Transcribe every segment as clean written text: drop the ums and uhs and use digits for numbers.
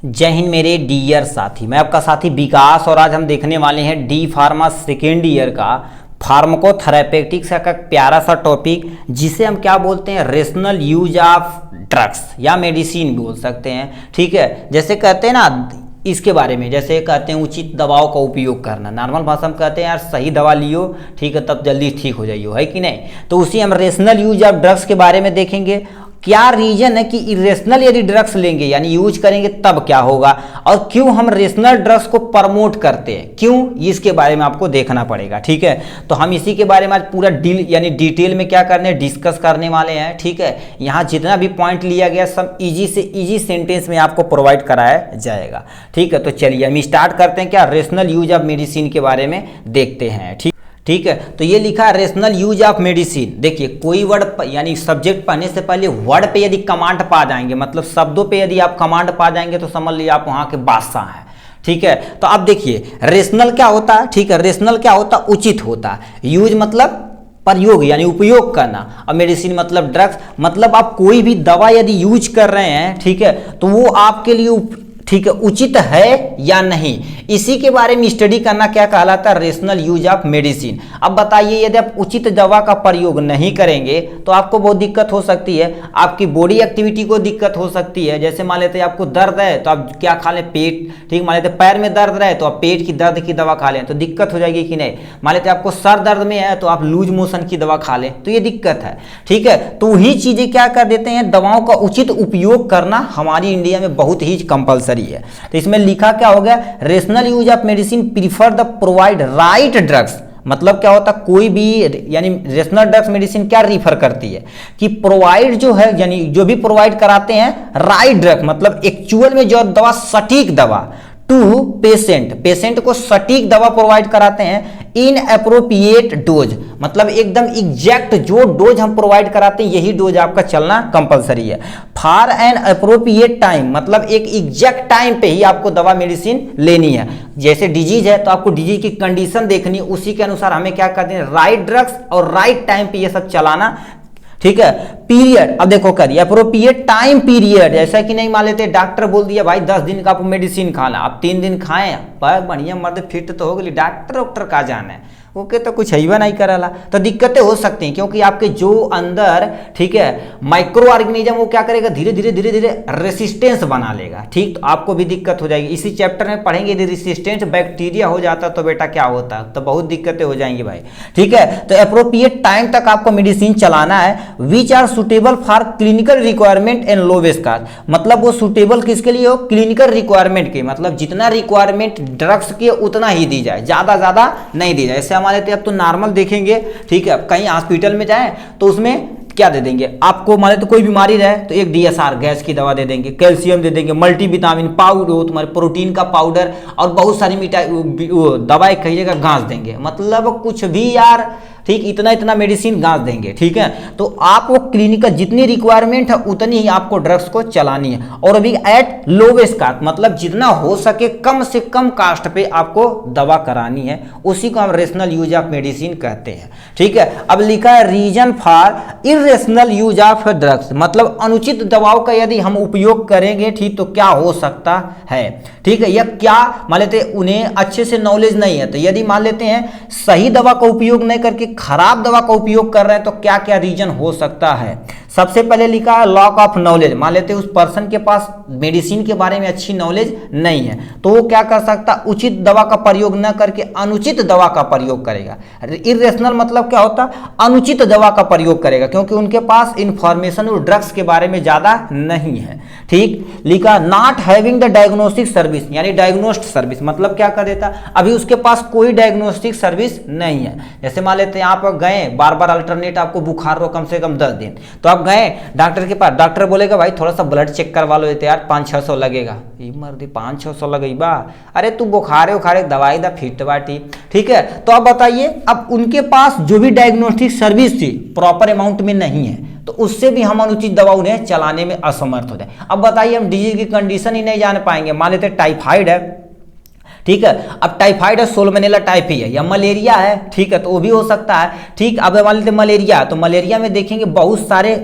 जय हिंद मेरे डियर साथी, मैं आपका साथी विकास और आज हम देखने वाले हैं डी फार्मा सेकेंड ईयर का फार्माकोथेरेपेटिक्स का प्यारा सा टॉपिक जिसे हम क्या बोलते हैं, रेशनल यूज ऑफ ड्रग्स या मेडिसिन बोल सकते हैं। ठीक है, जैसे कहते हैं ना इसके बारे में, जैसे कहते हैं उचित दवाओं का उपयोग करना, नॉर्मल भाषा में कहते हैं यार सही दवा लियो, ठीक है, तब जल्दी ठीक हो जाइयो, है कि नहीं। तो उसी हम रेशनल यूज ऑफ ड्रग्स के बारे में देखेंगे। क्या रीजन है कि इरेशनल यदि ड्रग्स लेंगे यानी यूज करेंगे तब क्या होगा, और क्यों हम रेशनल ड्रग्स को प्रमोट करते हैं, क्यों, इसके बारे में आपको देखना पड़ेगा। ठीक है, तो हम इसी के बारे में आज पूरा डिटेल में क्या करने डिस्कस करने वाले हैं। ठीक है, यहाँ जितना भी पॉइंट लिया गया सब इजी से इजी सेंटेंस में आपको प्रोवाइड कराया जाएगा। ठीक है, तो चलिए हम स्टार्ट करते हैं, क्या रेशनल यूज ऑफ मेडिसिन के बारे में देखते हैं। ठीक है, तो ये लिखा है रेशनल यूज ऑफ मेडिसिन। देखिए कोई वर्ड यानी सब्जेक्ट पढ़ने से पहले वर्ड पे यदि कमांड पा जाएंगे, मतलब शब्दों पे यदि आप कमांड पा जाएंगे तो समझ लीजिए आप वहां के बादशाह हैं। ठीक है, तो अब देखिए रेशनल क्या होता है। ठीक है, रेशनल क्या होता है, उचित होता है। यूज मतलब प्रयोग यानी उपयोग करना, और मेडिसिन मतलब ड्रग्स, मतलब आप कोई भी दवा यदि यूज कर रहे हैं, ठीक है, तो वो आपके लिए ठीक है उचित है या नहीं, इसी के बारे में स्टडी करना क्या कहलाता है, रेशनल यूज ऑफ मेडिसिन। अब बताइए यदि आप उचित दवा का प्रयोग नहीं करेंगे तो आपको बहुत दिक्कत हो सकती है, आपकी बॉडी एक्टिविटी को दिक्कत हो सकती है। जैसे मान लेते हैं आपको दर्द है तो आप क्या खा लें, पेट, ठीक, मान लेते पैर में दर्द रहे तो आप पेट की दर्द की दवा खा लें तो दिक्कत हो जाएगी कि नहीं। मान लेते आपको सर दर्द में है तो आप लूज मोशन की दवा खा लें तो ये दिक्कत है। ठीक है, तो वही चीजें क्या कर देते हैं, दवाओं का उचित उपयोग करना हमारी इंडिया में बहुत ही कंपलसरी है। तो इसमें लिखा क्या हो गया, rational use of medicine prefer the provide right drugs. मतलब क्या होता है, कोई भी यानी रेशनल ड्रग्स मेडिसिन क्या रिफर करती है कि प्रोवाइड जो है यानी जो भी प्रोवाइड कराते हैं राइट ड्रग, मतलब एक्चुअल में जो दवा सटीक दवा टू पेशेंट को सटीक दवा प्रोवाइड कराते हैं इन अप्रोप्रिएट डोज, मतलब एकदम एग्जैक्ट जो डोज हम प्रोवाइड कराते हैं यही डोज आपका चलना कंपलसरी है। फॉर एन अप्रोप्रिएट टाइम, मतलब एक एग्जैक्ट टाइम पे ही आपको दवा मेडिसिन लेनी है। जैसे डिजीज है तो आपको डिजीज की कंडीशन देखनी है, उसी के अनुसार हमें क्या करते हैं, राइट ड्रग्स और राइट टाइम पे ये सब चलाना। ठीक है, पीरियड, अब देखो करिए अप्रोप्रिएट टाइम पीरियड, ऐसा कि नहीं मान लेते डॉक्टर बोल दिया भाई 10 दिन का आपको मेडिसिन खाना, आप 3 दिन खाएं पर बढ़िया मर्द फिट तो हो गई, डॉक्टर का जाना है ओके, तो कुछ है नहीं कराला तो दिक्कतें हो सकती हैं, क्योंकि आपके जो अंदर, ठीक है, माइक्रो ऑर्गेनिज्म वो क्या करेगा, धीरे धीरे रेसिस्टेंस बना लेगा। ठीक, तो आपको भी दिक्कत हो जाएगी। इसी चैप्टर में पढ़ेंगे यदि रेसिस्टेंस बैक्टीरिया हो जाता तो बेटा क्या होता, तो बहुत दिक्कतें हो जाएंगी भाई। ठीक है, तो अप्रोप्रिएट टाइम तक आपको मेडिसिन चलाना है। Which are suitable for clinical requirement and lowest cost, मतलब वो सुटेबल किसके लिए हो, क्लिनिकल रिक्वायरमेंट के, मतलब जितना रिक्वायरमेंट ड्रग्स की उतना ही दी जाए, ज्यादा नहीं दी जाए। हमारे अब तो नॉर्मल देखेंगे, ठीक है, कहीं हॉस्पिटल में जाएं तो उसमें क्या दे देंगे आपको, मान तो कोई बीमारी रहे तो एक DSR गैस की दवा दे देंगे, कैल्शियम दे देंगे, मल्टीविटामिन पाउडर, तुम्हारे प्रोटीन का पाउडर और बहुत सारी दवाई कई जगह घास देंगे, मतलब कुछ भी यार, ठीक, इतना मेडिसिन घास देंगे। ठीक है, तो आप वो क्लिनिकल जितनी रिक्वायरमेंट है उतनी ही आपको ड्रग्स को चलानी है, और अभी एट लोवेस्ट कास्ट, मतलब जितना हो सके कम से कम कास्ट पे आपको दवा करानी है, उसी को हम रेशनल यूज ऑफ मेडिसिन कहते हैं। ठीक है, अब लिखा है reason for irrational use of drugs, मतलब अनुचित दवाओं का यदि हम उपयोग करेंगे, ठीक, तो क्या हो सकता है। ठीक है, या क्या मान लेते उन्हें अच्छे से नॉलेज नहीं है, तो यदि मान लेते हैं सही दवा का उपयोग नहीं करके खराब दवा का उपयोग कर रहे हैं तो क्या क्या रीजन हो सकता है। सबसे पहले लिखा है लॉक ऑफ नॉलेज, मान लेते उस पर्सन के पास मेडिसिन के बारे में अच्छी नॉलेज नहीं है तो वो क्या कर सकता, उचित दवा का प्रयोग न करके अनुचित दवा का प्रयोग करेगा। इरेशनल मतलब क्या होता, अनुचित दवा का प्रयोग करेगा, क्योंकि उनके पास इंफॉर्मेशन और ड्रग्स के बारे में ज्यादा नहीं है। ठीक, लिखा not having the diagnostic service, यानी डायग्नोस्ट सर्विस, मतलब क्या कर देता, अभी उसके पास कोई डायग्नोस्टिक सर्विस नहीं है। जैसे मान लेते हैं आप गए बार अल्टरनेट आपको बुखार रो कम से कम 10 दिन, तो आप गए डॉक्टर के पास, डॉक्टर बोलेगा भाई थोड़ा सा ब्लड चेक करवा लो यार, 500-600 लगेगा, ये मर्दी 500-600 लगेगी बा, अरे तू बुखारे उखारे दवाई दा फिट बाटी। ठीक है, तो अब बताइए अब उनके पास जो भी डायग्नोस्टिक सर्विस थी प्रॉपर अमाउंट में नहीं है तो उससे भी हम अनुचित दवा उन्हें चलाने में असमर्थ हो जाए। अब बताइए हम डिजीज की कंडीशन ही नहीं जान पाएंगे, मान लेते टाइफाइड है, ठीक है, अब टाइफाइड है, सोलमनेला टाइफी है, या मलेरिया है, ठीक है, तो वो भी हो सकता है। ठीक, अब मान लेते मलेरिया, तो मलेरिया में देखेंगे बहुत सारे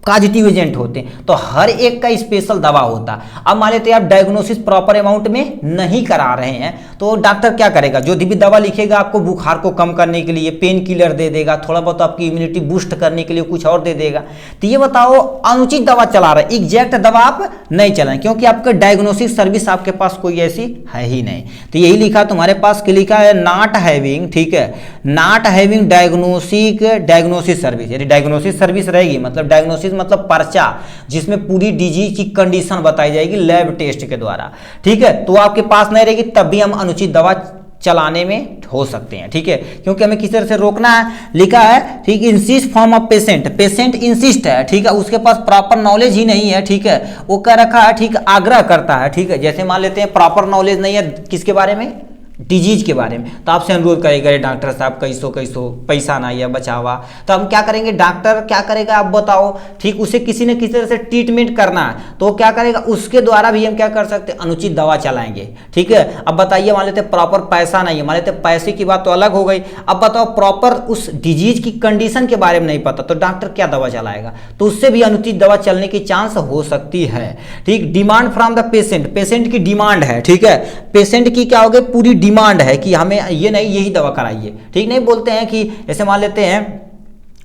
कॉजेटिव एजेंट होते हैं, तो हर एक का स्पेशल दवा होता है। अब मान लेते हैं आप डायग्नोसिस प्रॉपर अमाउंट में नहीं करा रहे हैं, तो डॉक्टर क्या करेगा, जो भी दवा लिखेगा आपको बुखार को कम करने के लिए पेन किलर दे देगा, थोड़ा बहुत आपकी इम्यूनिटी बूस्ट करने के लिए कुछ और दे देगा। तो ये बताओ अनुचित दवा चला रहे हैं, एग्जैक्ट दवा आप नहीं चलाएं, क्योंकि आपका डायग्नोसिस सर्विस आपके पास कोई ऐसी है ही नहीं। तो यही लिखा तुम्हारे पास कि लिखा है नॉट हैविंग, ठीक है, नॉट हैविंग डायग्नोसिस सर्विस, यानी डायग्नोसिस सर्विस रहेगी, मतलब डायग्नोसिस मतलब पर्चा जिसमें पूरी डिजीज की कंडीशन बताई जाएगी लैब टेस्ट के द्वारा, ठीक है। तो आपके पास नहीं रहेगी तब भी हम अनुचित दवा चलाने में हो सकते हैं, ठीक है, क्योंकि हमें किस तरह से रोकना है। लिखा है ठीक, insist form of patient insist है, ठीक है, उसके पास प्रॉपर नॉलेज ही नहीं है, ठीक है, वो कह रखा है, ठीक, आग्रह करता है, ठीक है। जैसे मान लेते हैं प्रॉपर नॉलेज नहीं है किसके बारे में, डिजीज के बारे में, तो आपसे अनुरोध करेगा डॉक्टर साहब कैसो पैसा ना या बचावा, तो हम क्या करेंगे, डॉक्टर क्या करेगा आप बताओ, ठीक, उसे किसी न किसी तरह से ट्रीटमेंट करना है, तो क्या करेगा, उसके द्वारा भी हम क्या कर सकते हैं, अनुचित दवा चलाएंगे, ठीक है। अब बताइए मान लेते प्रॉपर पैसा नहीं है, मान लेते पैसे की बात तो अलग हो गई, अब बताओ प्रॉपर उस डिजीज की कंडीशन के बारे में नहीं पता, तो डॉक्टर क्या दवा चलाएगा, तो उससे भी अनुचित दवा चलने की चांस हो सकती है, ठीक। डिमांड फ्रॉम द पेशेंट की डिमांड है, ठीक है, पेशेंट की क्या हो गई, पूरी डिमांड है कि हमें ये नहीं यही दवा कराइए, ठीक, नहीं बोलते हैं कि जैसे मान लेते हैं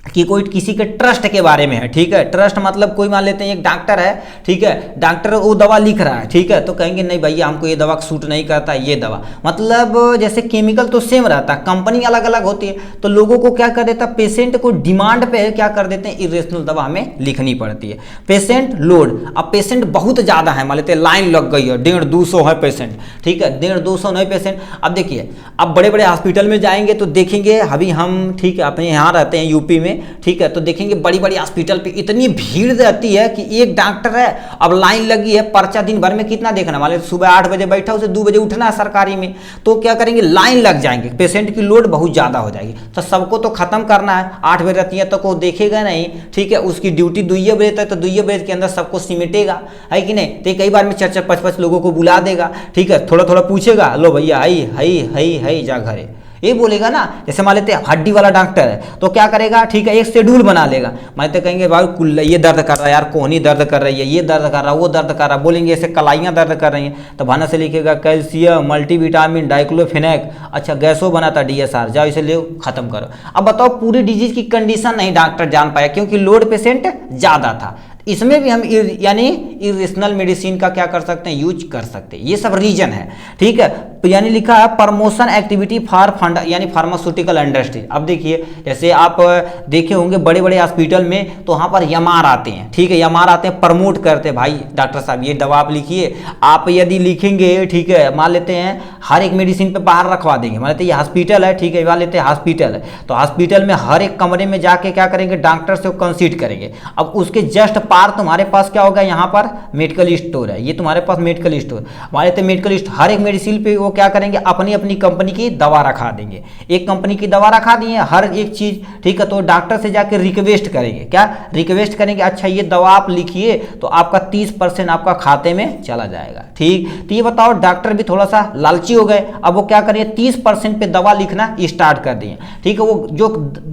कि कोई किसी के ट्रस्ट के बारे में है, ठीक है, ट्रस्ट मतलब कोई मान लेते हैं एक डॉक्टर है, ठीक है, डॉक्टर वो दवा लिख रहा है, ठीक है, तो कहेंगे नहीं भैया हमको ये दवा सूट नहीं करता, ये दवा, मतलब जैसे केमिकल तो सेम रहता है, कंपनी अलग अलग होती है, तो लोगों को क्या कर देता, पेशेंट को डिमांड पे क्या कर देते हैं, इरेशनल दवा हमें लिखनी पड़ती है। पेशेंट लोड, अब पेशेंट बहुत ज़्यादा है, मान लेते हैं लाइन लग गई है, 150-200 है पेशेंट, ठीक है, 150-200 नहीं पेशेंट। अब देखिए अब बड़े बड़े हॉस्पिटल में जाएंगे तो देखेंगे, अभी हम ठीक है अपने यहाँ रहते हैं यूपी में, ठीक है, तो देखेंगे बड़ी बड़ी हॉस्पिटल पे इतनी भीड़ रहती है कि एक डॉक्टर है, अब लाइन लगी है, पर्चा दिन भर में कितना देखना, मान लीजिए सुबह 8 बजे बैठा उसे 2 बजे उठना है सरकारी में, तो क्या करेंगे, लाइन लग जाएंगे, पेशेंट की लोड बहुत ज़्यादा हो जाएगी, तो सबको तो खत्म करना है, 8 बजे रहती है तो कोई देखेगा नहीं, ठीक है, उसकी ड्यूटी 2 बजे तक, तो 2 बजे के अंदर सबको सिमटेगा, है कि नहीं, तो कई बार में 4-4-5-5 लोगों को बुला देगा, ठीक है, थोड़ा थोड़ा पूछेगा, लो भैया हई जा घरे, ये बोलेगा ना। जैसे मान लेते हैं हड्डी वाला डॉक्टर है तो क्या करेगा, ठीक है, एक शेड्यूल बना लेगा, मान लेते कहेंगे भाई ये दर्द कर रहा है यार, कोहनी दर्द कर रही है, ये दर्द कर रहा है, वो दर्द कर रहा है, बोलेंगे ऐसे कलाइयाँ दर्द कर रही हैं, तो भाना से लिखेगा कैल्शियम मल्टीविटामिन डाइक्लोफेनेक, अच्छा गैसो बनाता DSR, जाओ इसे ले खत्म करो। अब बताओ पूरी डिजीज की कंडीशन नहीं डॉक्टर जान पाया क्योंकि लोड पेशेंट ज़्यादा था, इसमें भी हम यानी इरेशनल मेडिसिन का क्या कर सकते हैं, यूज कर सकते हैं, ये सब रीजन है, ठीक है। यानी लिखा है प्रमोशन एक्टिविटी फॉर फंड यानी फार्मास्यूटिकल इंडस्ट्री। अब देखिए जैसे आप देखे होंगे बड़े बड़े हॉस्पिटल में तो वहाँ पर एमआर आते हैं, ठीक है, एमआर आते हैं, प्रमोट करते हैं, भाई डॉक्टर साहब ये दवा आप लिखिए, आप यदि लिखेंगे, ठीक है, मान लेते हैं हर एक मेडिसिन पे बाहर रखवा देंगे, मान लेते हैं ये हॉस्पिटल है, ठीक है, मान लेते हैं हॉस्पिटल है, तो हॉस्पिटल में हर एक कमरे में जाके क्या करेंगे, डॉक्टर से कंसल्ट करेंगे। अब उसके जस्ट पार तुम्हारे पास क्या होगा, यहाँ पर मेडिकल स्टोर है, ये तुम्हारे पास मेडिकल स्टोर, मान लेते हैं मेडिकल स्टोर, हर एक मेडिसिन पे वो क्या करेंगे, अपनी अपनी कंपनी की दवा रखा देंगे, एक कंपनी की दवा रखा दिए हर एक चीज, ठीक है, तो डॉक्टर से जाके रिक्वेस्ट करेंगे, क्या रिक्वेस्ट करेंगे, अच्छा ये दवा आप लिखिए तो आपका 30% आपका खाते में चला जाएगा, ठीक। तो ये बताओ डॉक्टर भी थोड़ा सा लालची हो गए, अब वो क्या करिए 30% पे दवा लिखना स्टार्ट कर दिए, ठीक है, वो जो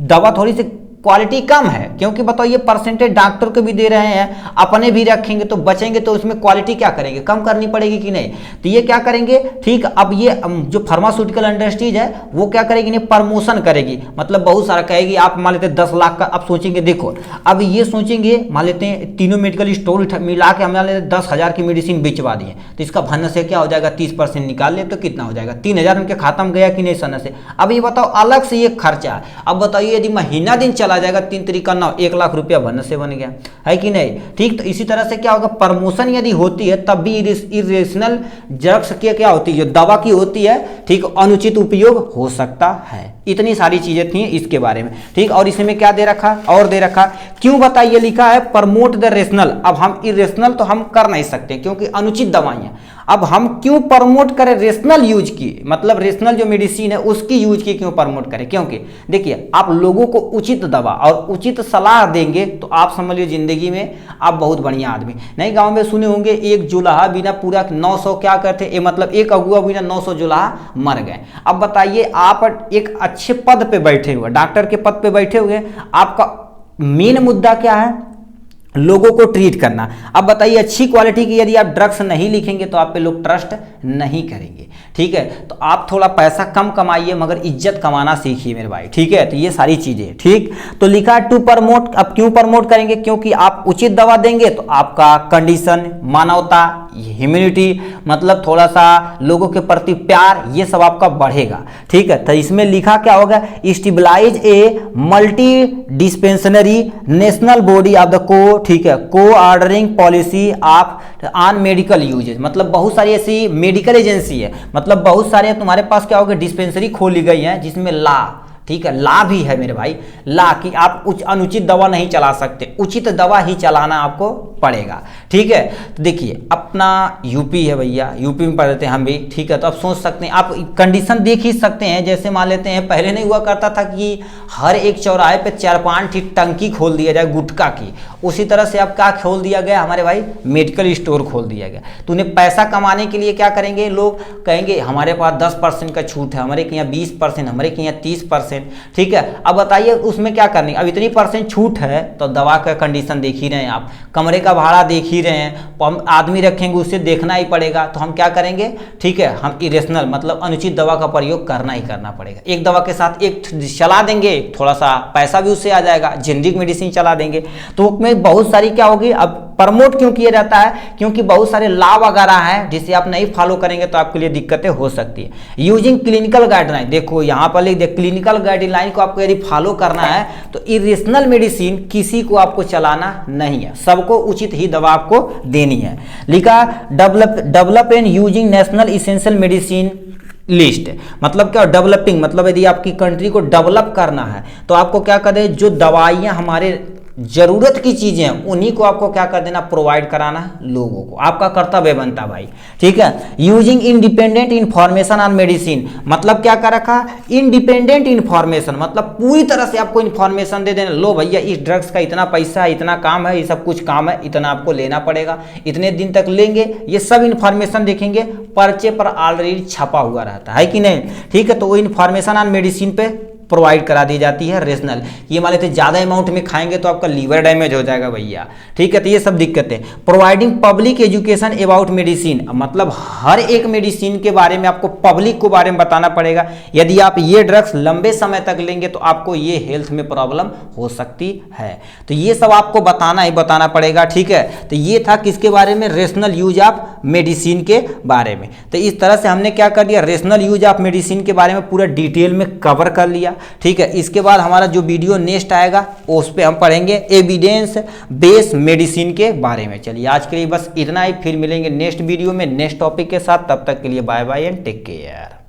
दवा थोड़ी सी क्वालिटी कम है क्योंकि बताओ ये परसेंटेज डॉक्टर को भी दे रहे हैं, अपने भी रखेंगे तो बचेंगे, तो उसमें क्वालिटी क्या करेंगे, कम करनी पड़ेगी कि नहीं, तो ये क्या करेंगे, ठीक। अब ये जो फार्मास्यूटिकल इंडस्ट्रीज है वो क्या करेगी, इन्हें प्रमोशन करेगी, मतलब बहुत सारा कहेगी, आप मान लेते 10 लाख का, अब सोचेंगे देखो, अब ये सोचेंगे मान लेते हैं तीनों मेडिकल स्टोर मिला के हमें 10,000 की मेडिसिन बेचवा दिए, तो इसका भन्न से क्या हो जाएगा, 30% निकाल ले तो कितना हो जाएगा, 3,000 उनके खाता में गया कि नहीं सन से। अब ये बताओ अलग से ये खर्चा है, अब बताइए यदि महीना दिन चला जाएगा 3 तरीका 9 1 लाख रुपया भन्न से बन गया, है कि नहीं, ठीक। तो इसी तरह से क्या होगा, प्रमोशन यदि होती है तब भी इरेशनल ड्रग्स की क्या होती है, जो दवा की होती है, ठीक, अनुचित उपयोग हो सकता है। इतनी सारी चीजें थी इसके बारे में, ठीक। और इसमें क्या दे रखा और दे रखा, क्यों बताइए, लिखा है प्रमोट द रेशनल। अब हम इरेशनल तो हम कर नहीं सकते क्योंकि अनुचित दवाइयां, अब हम क्यों प्रमोट करें रेशनल यूज की, मतलब रेशनल जो मेडिसिन है उसकी यूज की क्यों प्रमोट करें, क्योंकि देखिए आप लोगों को उचित दवा और उचित सलाह देंगे तो आप समझ लीजिए जिंदगी में आप बहुत बढ़िया आदमी। नहीं गांव में सुने होंगे एक जुलाहा बिना पूरा 900 क्या करते, मतलब एक अगुआ बिना 900 जुलाहा मर गए। अब बताइए आप एक अच्छे पद पे बैठे हुए, डॉक्टर के पद पे बैठे हुए, आपका मेन मुद्दा क्या है, लोगों को ट्रीट करना। अब बताइए, अच्छी क्वालिटी की यदि आप ड्रग्स नहीं लिखेंगे तो आप पे लोग ट्रस्ट नहीं करेंगे। ठीक है, तो आप थोड़ा पैसा कम कमाइए मगर इज्जत कमाना सीखिए मेरे भाई। ठीक है, तो ये सारी चीज़ें। ठीक, तो लिखा है टू प्रमोट। अब क्यों प्रमोट करेंगे? क्योंकि आप उचित दवा देंगे तो आपका कंडीशन, मानवता, ह्यूमैनिटी, मतलब थोड़ा सा लोगों के प्रति प्यार, ये सब आपका बढ़ेगा। ठीक है, तो इसमें लिखा क्या होगा? Stabilize a multi disciplinary national body of the को, ठीक है, को ordering policy of on medical uses. मतलब बहुत सारी ऐसी मेडिकल एजेंसी है, मतलब बहुत सारे तुम्हारे पास क्या होगा, डिस्पेंसरी खोली गई है जिसमें ला, ठीक है, ला भी है मेरे भाई, ला कि आप अनुचित दवा नहीं चला सकते, उचित दवा ही चलाना आपको पड़ेगा। ठीक है, तो देखिए अपना यूपी है भैया, यूपी में पढ़ते हैं हम भी। ठीक है, तो आप सोच सकते हैं, आप कंडीशन देख ही सकते हैं। जैसे मान लेते हैं पहले नहीं हुआ करता था कि हर एक चौराहे पे 4-5 टंकी खोल दिया जाए गुटखा की, उसी तरह से अब क्या खोल दिया गया हमारे भाई, मेडिकल स्टोर खोल दिया गया। तो उन्हें पैसा कमाने के लिए क्या करेंगे, लोग कहेंगे हमारे पास 10% का छूट है, हमारे के यहाँ 20%, हमारे के यहाँ 30%। ठीक है, अब बताइए उसमें क्या करनी, अब इतनी % छूट है तो दवा का कंडीशन देख ही रहे हैं आप, कमरे का भाड़ा देख ही रहे हैं, तो हम आदमी रखेंगे उसे देखना ही पड़ेगा, तो हम क्या करेंगे, ठीक है, हम इरेशनल मतलब अनुचित दवा का प्रयोग करना ही करना पड़ेगा। एक दवा के साथ एक चला देंगे, थोड़ा सा पैसा भी उससे आ जाएगा, जेनरिक मेडिसिन चला देंगे, तो उसमें बहुत सारी क्या होगी। अब प्रमोट क्यों किया जाता है, क्योंकि बहुत सारे लॉ वगैरह हैं जिसे आप नहीं फॉलो करेंगे तो आपके लिए दिक्कतें हो सकती है। यूजिंग क्लिनिकल गाइडलाइन, देखो यहाँ पर लिख दे, क्लिनिकल गाइडलाइन को आपको यदि फॉलो करना है तो इरेशनल मेडिसिन किसी को आपको चलाना नहीं है, सबको उचित ही दवा आपको देनी है। लिखा develop and using national essential medicine list, मतलब क्या, डेवलपिंग मतलब यदि आपकी कंट्री को डेवलप करना है तो आपको क्या करें, जो दवाइयाँ हमारे जरूरत की चीजें हैं उन्हीं को आपको क्या कर देना, प्रोवाइड कराना लोगों को, आपका कर्तव्य बनता भाई। ठीक है, using independent information on medicine, मतलब क्या कर रखा, इंडिपेंडेंट इंफॉर्मेशन, मतलब पूरी तरह से आपको इंफॉर्मेशन दे देना, लो भैया इस ड्रग्स का इतना पैसा है, इतना काम है, ये सब कुछ काम है, इतना आपको लेना पड़ेगा, इतने दिन तक लेंगे, ये सब इंफॉर्मेशन देखेंगे, पर्चे पर ऑलरेडी छपा हुआ रहता है कि नहीं। ठीक है, तो वो इंफॉर्मेशन ऑन मेडिसिन पे प्रोवाइड करा दी जाती है रेशनल। ये मान लेते ज़्यादा अमाउंट में खाएंगे तो आपका लीवर डैमेज हो जाएगा भैया। ठीक है, तो ये सब दिक्कतें। Providing public education about medicine, मतलब हर एक मेडिसिन के बारे में आपको पब्लिक को बारे में बताना पड़ेगा। यदि आप ये ड्रग्स लंबे समय तक लेंगे तो आपको ये हेल्थ में प्रॉब्लम हो सकती है, तो ये सब आपको बताना ही बताना पड़ेगा। ठीक है, तो ये था किसके बारे में, रेशनल यूज ऑफ मेडिसिन के बारे में। तो इस तरह से हमने क्या कर दिया, रेशनल यूज ऑफ मेडिसिन के बारे में पूरा डिटेल में कवर कर लिया। ठीक है, इसके बाद हमारा जो वीडियो नेक्स्ट आएगा उस पे हम पढ़ेंगे एविडेंस बेस्ड मेडिसिन के बारे में। चलिए आज के लिए बस इतना ही, फिर मिलेंगे नेक्स्ट वीडियो में नेक्स्ट टॉपिक के साथ। तब तक के लिए bye bye and take care.